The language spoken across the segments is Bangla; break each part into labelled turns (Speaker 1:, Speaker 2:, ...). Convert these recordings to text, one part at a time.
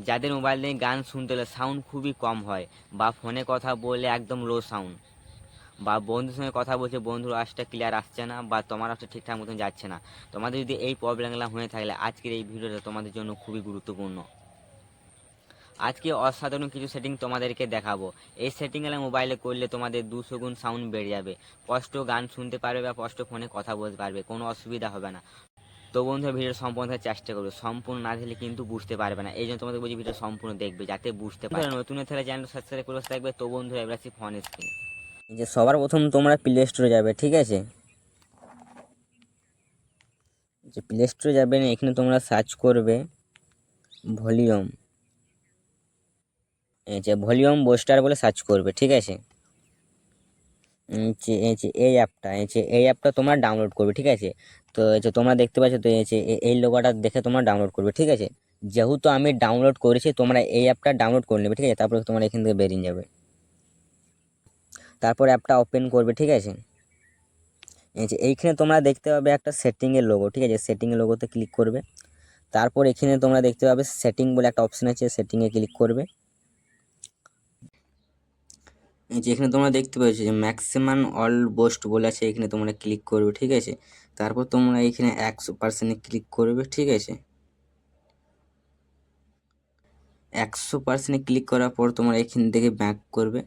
Speaker 1: যাদের মোবাইল দিয়ে গান শুনতে হলে সাউন্ড খুবই কম হয়, বা ফোনে কথা বললে একদম লো সাউন্ড, বা বন্ধুর সঙ্গে কথা বলছে বন্ধুর আওয়াজটা ক্লিয়ার আসছে না, বা তোমার আওয়াজটা ঠিকঠাক মতন যাচ্ছে না, তোমাদের যদি এই প্রবলেমগুলো হয়ে থাকলে আজকের এই ভিডিওটা তোমাদের জন্য খুবই গুরুত্বপূর্ণ। আজকে অসাধারণ কিছু সেটিং তোমাদেরকে দেখাবো। এই সেটিংগুলো মোবাইলে করলে তোমাদের 200 গুণ সাউন্ড বেড়ে যাবে, স্পষ্ট গান শুনতে পারবে বা স্পষ্ট ফোনে কথা বলতে পারবে, কোনো অসুবিধা হবে না। তো বন্ধুরা, ভিডিও সম্পূর্ণ দেখার চেষ্টা করবে, সম্পূর্ণ না দেখলে কিন্তু বুঝতে পারবে না, এই জন্য তোমাদের বলছি ভিডিও সম্পূর্ণ দেখবে যাতে বুঝতে পারবে। নতুন হলে চ্যানেল সাবস্ক্রাইব করে থাকবে। তো বন্ধুরা, এবার আসি ফোন স্ক্রিনে। যে সবার প্রথম তোমরা প্লে স্টোরে যাবে, ঠিক আছে? যে প্লে স্টোরে যাবে না, এখানে তোমরা সার্চ করবে ভলিউম, এই যে ভলিউম বুস্টার বলে সার্চ করবে, ঠিক আছে? এই যে এই অ্যাপটা তোমরা ডাউনলোড করবে, ঠিক আছে? তো এই যে তোমরা দেখতে পাচ্ছ, তো এই যে এই লোগোটা দেখে তোমরা ডাউনলোড করবে, ঠিক আছে? যেহেতু আমি ডাউনলোড করেছি, তোমরা এই অ্যাপটা ডাউনলোড করে নেবে, ঠিক আছে? তারপরে তোমরা এখান থেকে বেরিয়ে যাবে, তারপর অ্যাপটা ওপেন করবে, ঠিক আছে? এই যে এইখানে তোমরা দেখতে পাবে একটা সেটিংয়ের লোগো, ঠিক আছে? সেটিংয়ের লোগোতে ক্লিক করবে, তারপর এখানে তোমরা দেখতে পাবে সেটিং বলে একটা অপশন আছে, সেটিংয়ে ক্লিক করবে। এই যে এখানে তোমরা দেখতে পাচ্ছ যে ম্যাক্সিমাম অল বোস্ট বলে আছে, এখানে তোমরা ক্লিক করবে, ঠিক আছে? তারপর তোমরা এখানে 100% ক্লিক করবে, ঠিক আছে? 100% ক্লিক করার পর তোমরা এখান থেকে ব্যাক করবে,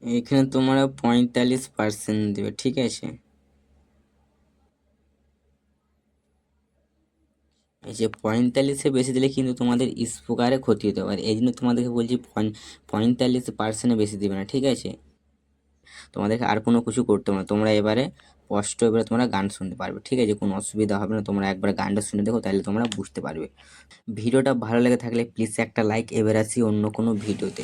Speaker 1: এখানে তোমরা 45% দেবে, ঠিক আছে? এই যে 45-এর বেশি দিলে কিন্তু তোমাদের স্পিকারে ক্ষতি হতে পারে, এই জন্য তোমাদেরকে বলছি 45% বেশি দিবে না, ঠিক আছে? তোমাদেরকে আর কোনো কিছু করতে হবে না, তোমরা এবারে স্পষ্ট এবারে তোমরা গান শুনতে পারবে, ঠিক আছে? কোনো অসুবিধা হবে না, তোমরা একবার গানটা শুনে দেখো, তাহলে তোমরা বুঝতে পারবে। ভিডিওটা ভালো লেগে থাকলে প্লিজ একটা লাইক। এবার আসি অন্য কোনো ভিডিওতে।